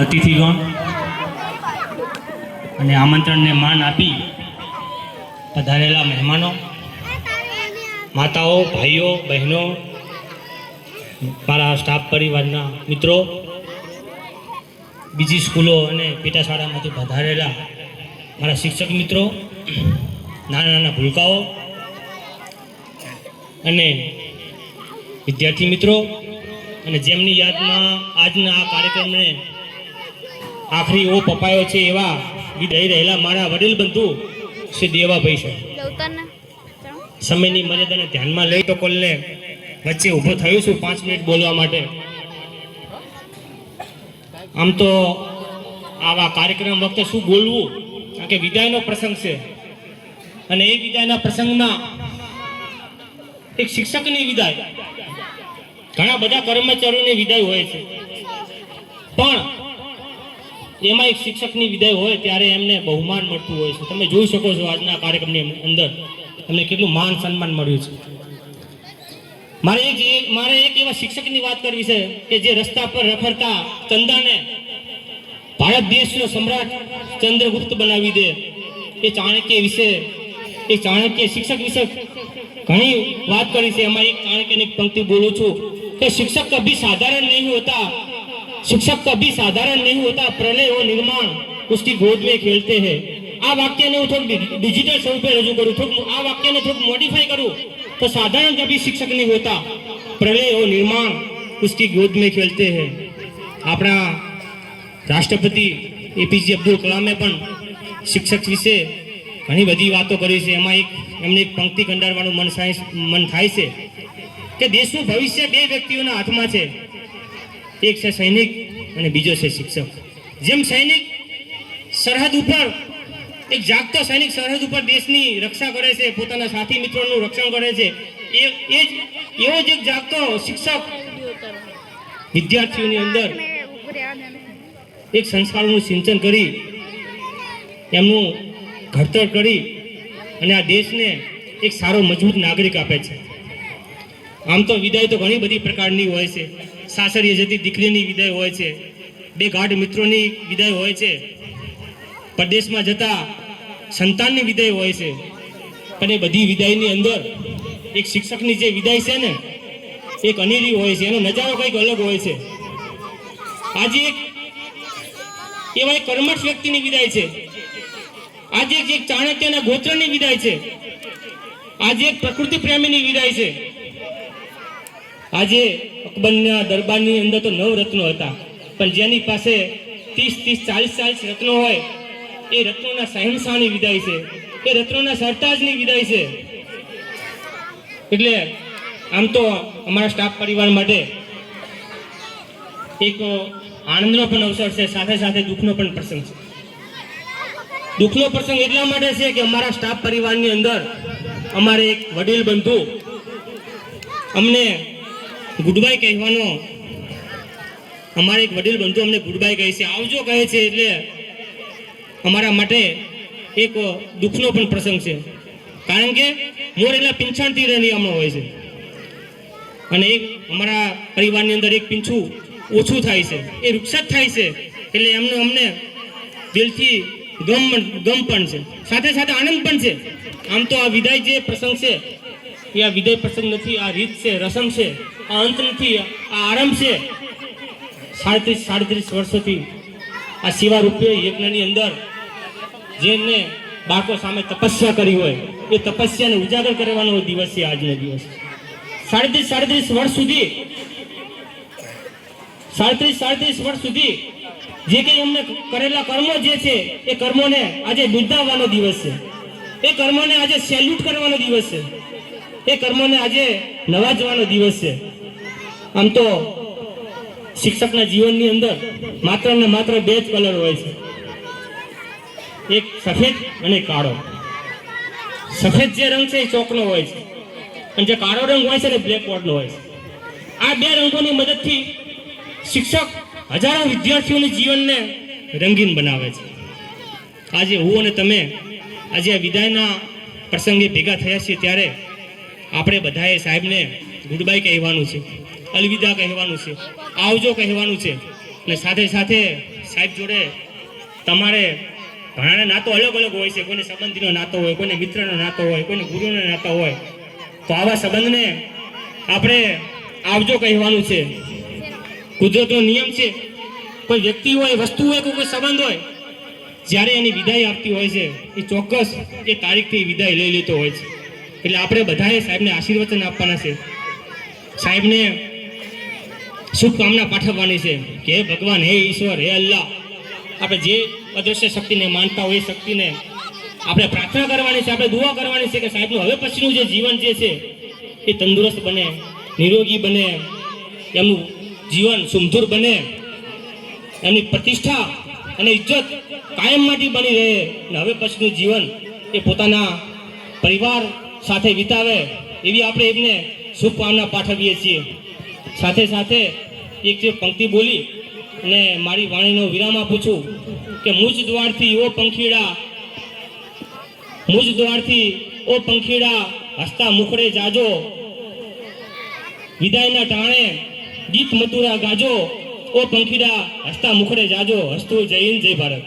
અતિથિગણ અને આમંત્રણને માન આપી પધારેલા મહેમાનો, માતાઓ, ભાઈઓ, બહેનો, મારા સ્ટાફ પરિવારના મિત્રો, બીજી સ્કૂલો અને પેટા શાળામાંથી પધારેલા મારા શિક્ષક મિત્રો, નાના નાના ભૂલકાઓ અને વિદ્યાર્થી મિત્રો, અને જેમની યાદમાં આજના આ કાર્યક્રમને આખરી ઓપ અપાયો છે એવા વિદાય રહેલા મારા વડીલ બંધુ શ્રી દેવાભાઈ છે. સમયની મર્યાદાને ધ્યાનમાં લઈ તો કોલને વચ્ચે ઊભો થયો છું 5 મિનિટ બોલવા માટે. આમ તો આવા કાર્યક્રમ વખતે શું બોલવું, કારણ કે વિદાયનો પ્રસંગ છે અને એ વિદાયના પ્રસંગમાં એક શિક્ષકની વિદાય, ઘણા બધા કર્મચારીઓની વિદાય હોય છે, પણ એમાં એક શિક્ષકની વિદાય હોય ત્યારે એમને બહુમાન મળતું હોય છે. તમે જોઈ શકો છો આજના કાર્યક્રમની અંદર તમને કેટલું માન સન્માન મળ્યું છે. મારે એક એવા શિક્ષકની વાત કરવી છે કે જે રસ્તા પર રખડતા ચંદાને ભારત દેશનો સમ્રાટ ચંદ્રગુપ્ત બનાવી દે. એ ચાણક્ય શિક્ષક વિશે ઘણી વાત કરી છે. એમાં એક ચાણક્યની પંક્તિ બોલું છું કે शिक्षक कभी साधारण नहीं होता, शिक्षक कभी साधारण नहीं होता, प्रलय और निर्माण उसकी गोद में खेलते हैं. આ વાક્યને હું થોડું ડિજિટલ સ્વરૂપે રજૂ કરું, થોડું આ વાક્યને થોડું મોડિફાઈ કરું તો साधारण कभी शिक्षक नहीं होता, प्रलय और निर्माण उसकी गोद में खेलते हैं. આપણા રાષ્ટ્રપતિ એપીજે અબ્દુલ કલામે પણ શિક્ષક વિશે ઘણી બધી વાતો કરી છે. એમાં એમની એક પંક્તિ કંડારવાનું મન થાય છે કે દેશનું ભવિષ્ય 2 વ્યક્તિઓના હાથમાં છે, એક છે સૈનિક અને બીજો છે શિક્ષક. જેમ સૈનિક સરહદ ઉપર, એક જાગતો સૈનિક સરહદ ઉપર દેશની રક્ષા કરે છે, પોતાના સાથી મિત્રોનું રક્ષણ કરે છે, એવો જ એક જાગતો શિક્ષક વિદ્યાર્થીઓની અંદર એક સંસ્કારોનું સિંચન કરી, એમનું ઘડતર કરી અને આ દેશને એક સારો મજબૂત નાગરિક આપે છે. આમ તો વિદાય તો ઘણી બધી પ્રકારની હોય છે. સાસરીએ જતી દીકરીની વિદાય હોય છે, 2 ગાઢ મિત્રોની વિદાય હોય છે, પરદેશમાં જતા સંતાનની વિદાય હોય છે. પણ એ બધી વિદાયની અંદર એક શિક્ષકની જે વિદાય છે ને, એક અનેરી હોય છે, એનો નજારો કંઈક અલગ હોય છે. આજે એક એવા એક કર્મઠ વ્યક્તિની વિદાય છે, આજે એક ચાણક્યના ગોત્રની વિદાય છે, આજે એક પ્રકૃતિ પ્રેમીની વિદાય છે. આજે અકબરના દરબારની અંદર તો 9 રત્નો હતા, પણ જેની પાસે 30-40 રત્નો હોય એ રત્નોના શહેનશાહની વિદાય છે, એ રત્નોના સરતાજની વિદાય છે. એટલે આમ તો અમારા સ્ટાફ પરિવાર માટે એક આનંદનો પણ અવસર છે, સાથે સાથે દુઃખનો પણ પ્રસંગ છે. દુઃખનો પ્રસંગ એટલા માટે છે કે અમારા સ્ટાફ પરિવારની અંદર અમારે એક વડીલ બંધુ અમને ગુડ બાય કહેવાનો, અમારે એક વડીલ બંધુ અમને ગુડ બાય કહે છે, આવજો કહે છે. એટલે અમારા માટે એક દુઃખનો પણ પ્રસંગ છે, કારણ કે મોરેલા પીંછણથી રનિયામણો હોય છે અને એક અમારા પરિવારની અંદર એક પીંછું ઓછું થાય છે, એ રૂક્ષત થાય છે. એટલે અમને દિલથી ગમ પણ છે, સાથે સાથે આનંદ પણ છે. આમ તો આ વિદાય જે પ્રસંગ છે એ આ વિદાય પ્રસંગ નથી, આ રીત છે, રસમ છે, આ અંત નથી, આ આરંભ છે. 37 વર્ષોથી આ સેવા રૂપે યજ્ઞની અંદર જેમને બાળકો સામે તપસ્યા કરી હોય એ તપસ્યાને ઉજાગર કરવાનો દિવસ છે આજનો દિવસ. 37 વર્ષ સુધી 37 વર્ષ સુધી જે કંઈ અમને કરેલા કર્મો જે છે એ કર્મોને આજે બિરદાવવાનો દિવસ છે, એ કર્મોને આજે સેલ્યુટ કરવાનો દિવસ છે, એ કર્મોને આજે નવાજવાનો દિવસ છે. આમ તો શિક્ષકના જીવનની અંદર માત્ર ને માત્ર 2 જ કલર હોય છે, એક સફેદ અને કાળો. સફેદ જે રંગ છે એ ચોકનો હોય છે અને જે કાળો રંગ હોય છે ને બ્લેકબોર્ડનો હોય છે. આ 2 રંગોની મદદથી શિક્ષક હજારો વિદ્યાર્થીઓના જીવનને રંગીન બનાવે છે. આજે હું અને તમે આજે આ વિદાયના પ્રસંગે ભેગા થયા છીએ ત્યારે આપણે બધાએ સાહેબને ગુડ બાય કહેવાનું છે, અલવિદા કહેવાનું છે, આવજો કહેવાનું છે અને સાથે સાથે સાહેબ જોડે તમારે ઘણાના નાતો અલગ અલગ હોય છે. કોઈને સંબંધીનો નાતો હોય, કોઈને મિત્રનો નાતો હોય, કોઈને ગુરુનો નાતો હોય. તો આવા સંબંધને આપણે આવજો કહેવાનું છે. કુદરતનો નિયમ છે, કોઈ વ્યક્તિ હોય, વસ્તુ હોય, કોઈ સંબંધ હોય, જ્યારે એની વિદાય આપતી હોય છે એ ચોક્કસ એ તારીખથી વિદાય લઈ લેતો હોય છે. એટલે આપણે બધાએ સાહેબને આશીર્વચન આપવાના છે, સાહેબને શુભકામના પાઠવવાની છે કે હે ભગવાન, હે ઈશ્વર, હે અલ્લાહ, આપણે જે અદૃશ્ય શક્તિને માનતા હોય એ શક્તિને આપણે પ્રાર્થના કરવાની છે, આપણે દુઆ કરવાની છે કે સાહેબનું હવે પછીનું જે જીવન જે છે એ તંદુરસ્ત બને, નિરોગી બને, એમનું જીવન સુમધુર બને, એમની પ્રતિષ્ઠા અને ઇજ્જત કાયમ માટે બની રહે અને હવે પછીનું જીવન એ પોતાના પરિવાર સાથે વિતાવે એવી આપણે એમને શુભકામના પાઠવીએ છીએ. સાથે સાથે એક જે પંક્તિ બોલી અને મારી વાણીનો વિરામ આપું છું કે મુજ દ્વારથી ઓ પંખીડા હસતા મુખડે જાજો, વિદાયના ટાણે ગીત મધુરા ગાજો, ઓ પંખીડા હસતા મુખડે જાજો. હસતું જય હિન્દ, જય ભારત.